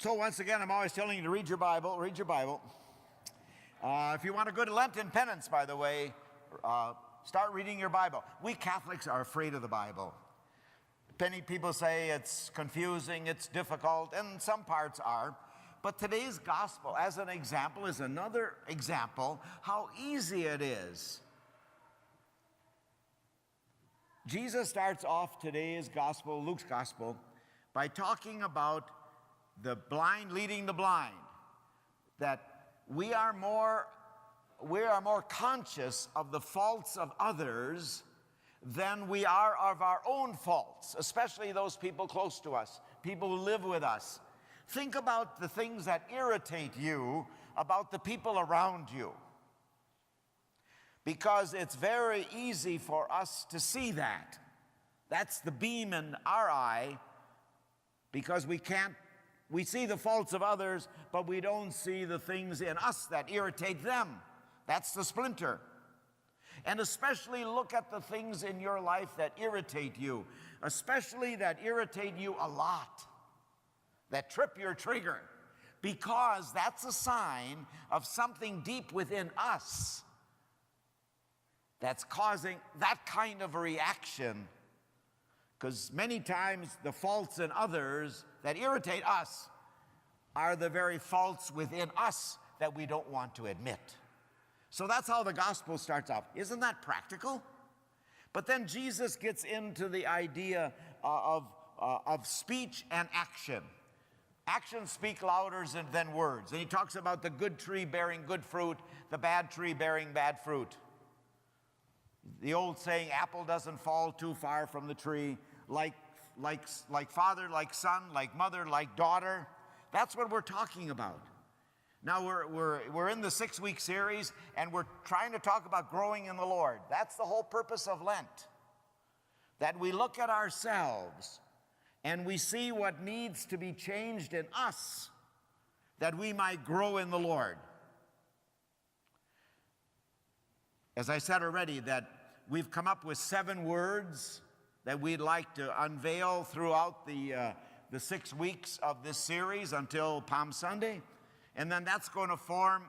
So once again, I'm always telling you to read your Bible, read your Bible. If you want a good Lenten penance, by the way, start reading your Bible. We Catholics are afraid of the Bible. Many people say it's confusing, it's difficult, and some parts are. But today's gospel, as an example, is another example how easy it is. Jesus starts off today's gospel, Luke's gospel, by talking about the blind leading the blind, that we are more conscious of the faults of others than we are of our own faults, especially those people close to us, people who live with us. Think about the things that irritate you about the people around you, because it's very easy for us to see that. That's the beam in our eye, because we see the faults of others, but we don't see the things in us that irritate them. That's the splinter. And especially look at the things in your life that irritate you, especially that irritate you a lot, that trip your trigger, because that's a sign of something deep within us that's causing that kind of a reaction. Because many times the faults in others that irritate us are the very faults within us that we don't want to admit. So that's how the gospel starts off. Isn't that practical? But then Jesus gets into the idea of speech and action. Actions speak louder than words. And he talks about the good tree bearing good fruit, the bad tree bearing bad fruit. The old saying, apple doesn't fall too far from the tree, like father, like son, like mother, like daughter. That's what we're talking about. Now we're in the 6-week series, and we're trying to talk about growing in the Lord. That's the whole purpose of Lent. That we look at ourselves and we see what needs to be changed in us, that we might grow in the Lord. As I said already, that we've come up with 7 words that we'd like to unveil throughout the 6 weeks of this series until Palm Sunday. And then that's going to form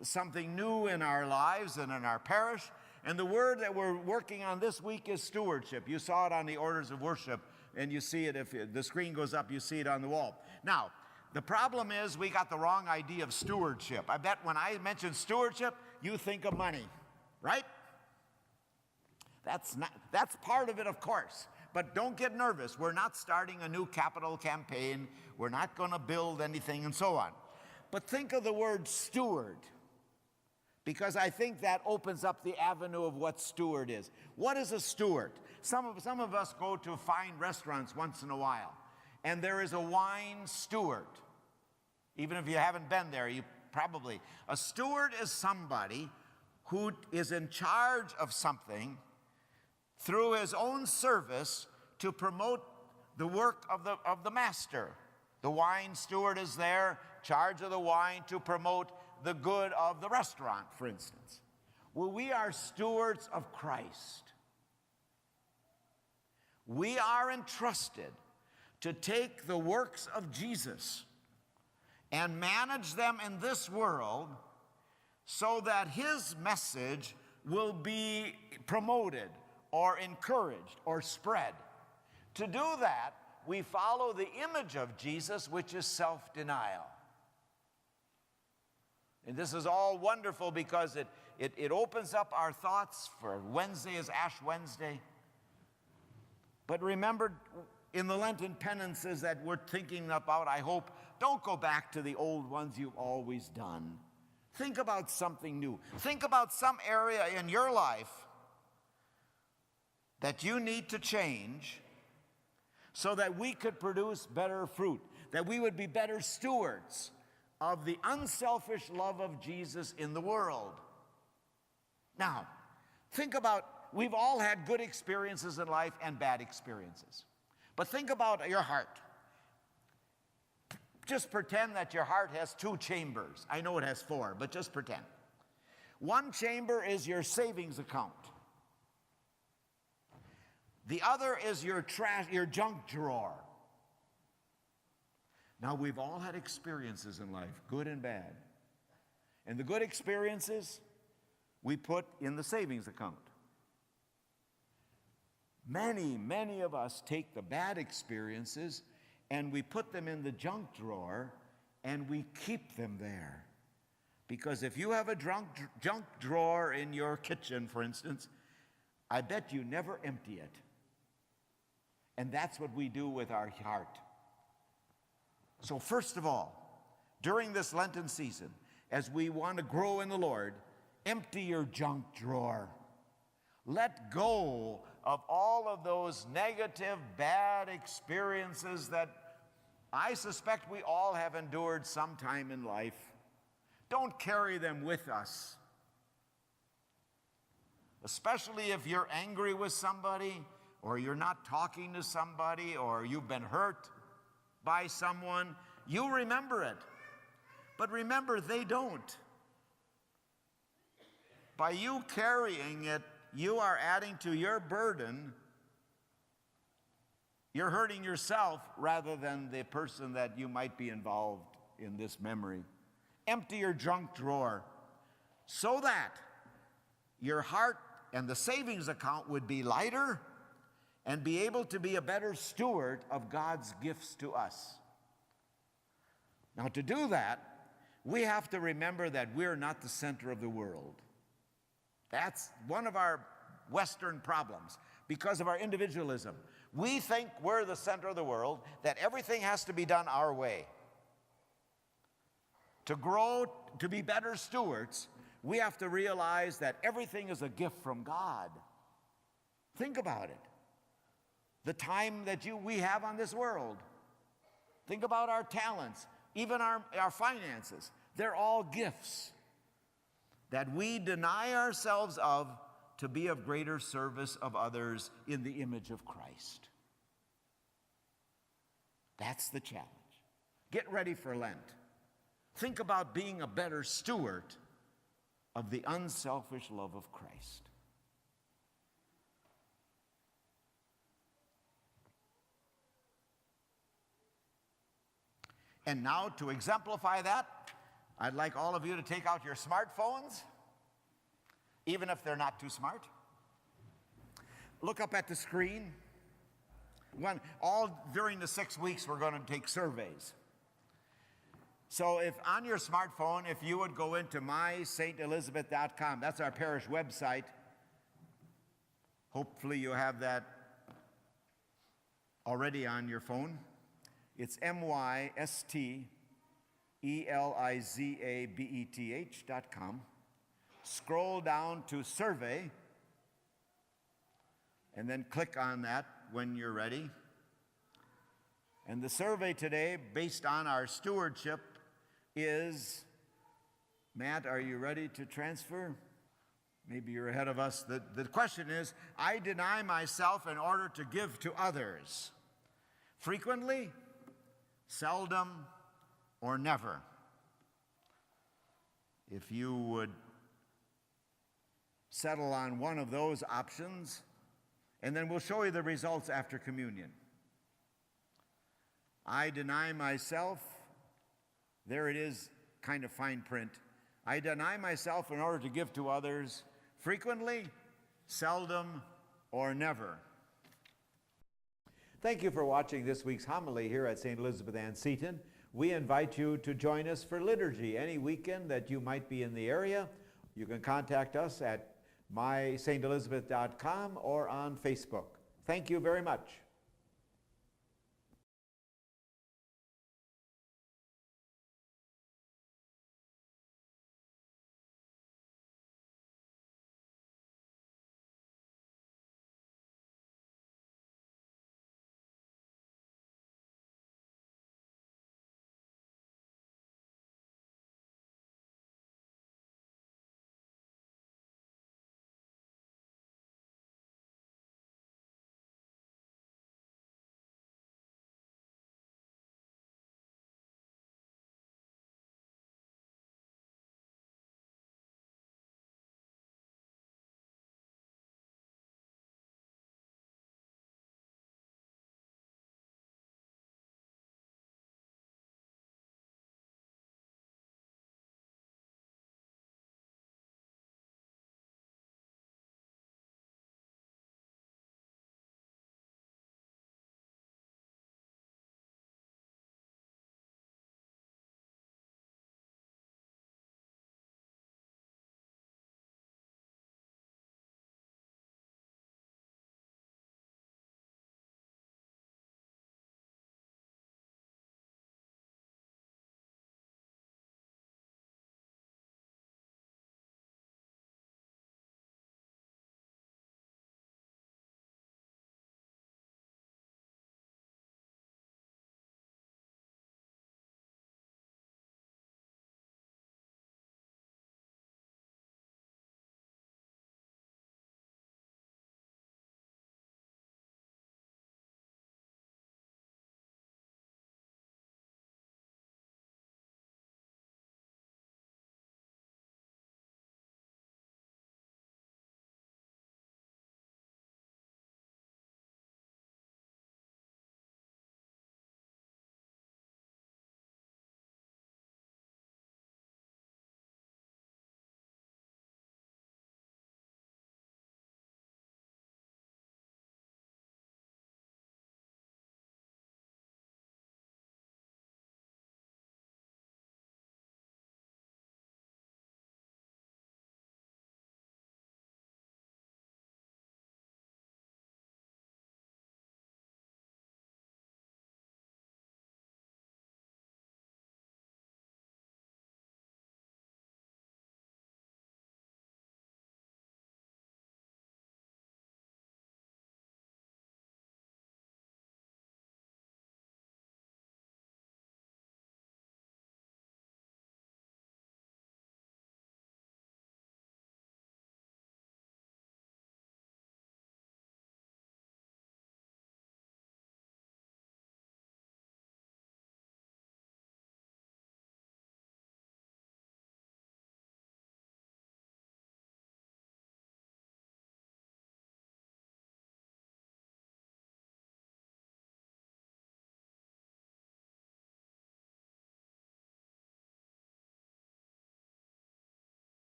something new in our lives and in our parish. And the word that we're working on this week is stewardship. You saw it on the orders of worship, and you see it, if the screen goes up, you see it on the wall. Now, the problem is we got the wrong idea of stewardship. I bet when I mention stewardship, you think of money, right? That's part of it, of course. But don't get nervous. We're not starting a new capital campaign. We're not going to build anything and so on. But think of the word steward, because I think that opens up the avenue of what steward is. What is a steward? Some of us go to fine restaurants once in a while, and there is a wine steward. Even if you haven't been there, a steward is somebody who is in charge of something through his own service to promote the work of the master. The wine steward is there, charge of the wine, to promote the good of the restaurant, for instance. Well, we are stewards of Christ. We are entrusted to take the works of Jesus and manage them in this world so that his message will be promoted or encouraged or spread. To do that, we follow the image of Jesus, which is self-denial. And this is all wonderful because it opens up our thoughts for Wednesday is Ash Wednesday. But remember, in the Lenten penances that we're thinking about, I hope, don't go back to the old ones you've always done. Think about something new. Think about some area in your life that you need to change so that we could produce better fruit, that we would be better stewards of the unselfish love of Jesus in the world. Now, think about, we've all had good experiences in life and bad experiences. But think about your heart. Just pretend that your heart has 2 chambers. I know it has 4, but just pretend. One chamber is your savings account. The other is your junk drawer. Now, we've all had experiences in life, good and bad. And the good experiences we put in the savings account. Many of us take the bad experiences and we put them in the junk drawer and we keep them there. Because if you have a junk drawer in your kitchen, for instance, I bet you never empty it. And that's what we do with our heart. So first of all, during this Lenten season, as we want to grow in the Lord, empty your junk drawer. Let go of all of those negative, bad experiences that I suspect we all have endured sometime in life. Don't carry them with us. Especially if you're angry with somebody, or you're not talking to somebody, or you've been hurt by someone, you remember it. But remember, they don't. By you carrying it, you are adding to your burden. You're hurting yourself rather than the person that you might be involved in this memory. Empty your junk drawer so that your heart and the savings account would be lighter and be able to be a better steward of God's gifts to us. Now, to do that, we have to remember that we're not the center of the world. That's one of our Western problems because of our individualism. We think we're the center of the world, that everything has to be done our way. To grow, to be better stewards, we have to realize that everything is a gift from God. Think about it. The time that we have on this world. Think about our talents, even our finances. They're all gifts that we deny ourselves of to be of greater service of others in the image of Christ. That's the challenge. Get ready for Lent. Think about being a better steward of the unselfish love of Christ. And now, to exemplify that, I'd like all of you to take out your smartphones, even if they're not too smart. Look up at the screen. All during the 6 weeks, we're going to take surveys. So if on your smartphone, if you would go into mysaintelizabeth.com, that's our parish website. Hopefully you have that already on your phone. It's mysaintelizabeth.com. Scroll down to survey, and then click on that when you're ready. And the survey today, based on our stewardship, is, Matt, are you ready to transfer? Maybe you're ahead of us. The question is, I deny myself in order to give to others. Frequently, seldom, or never. If you would settle on one of those options, and then we'll show you the results after communion. I deny myself. There it is, kind of fine print. I deny myself in order to give to others, frequently, seldom, or never. Thank you for watching this week's homily here at St. Elizabeth Ann Seton. We invite you to join us for liturgy any weekend that you might be in the area. You can contact us at mysaintelizabeth.com or on Facebook. Thank you very much.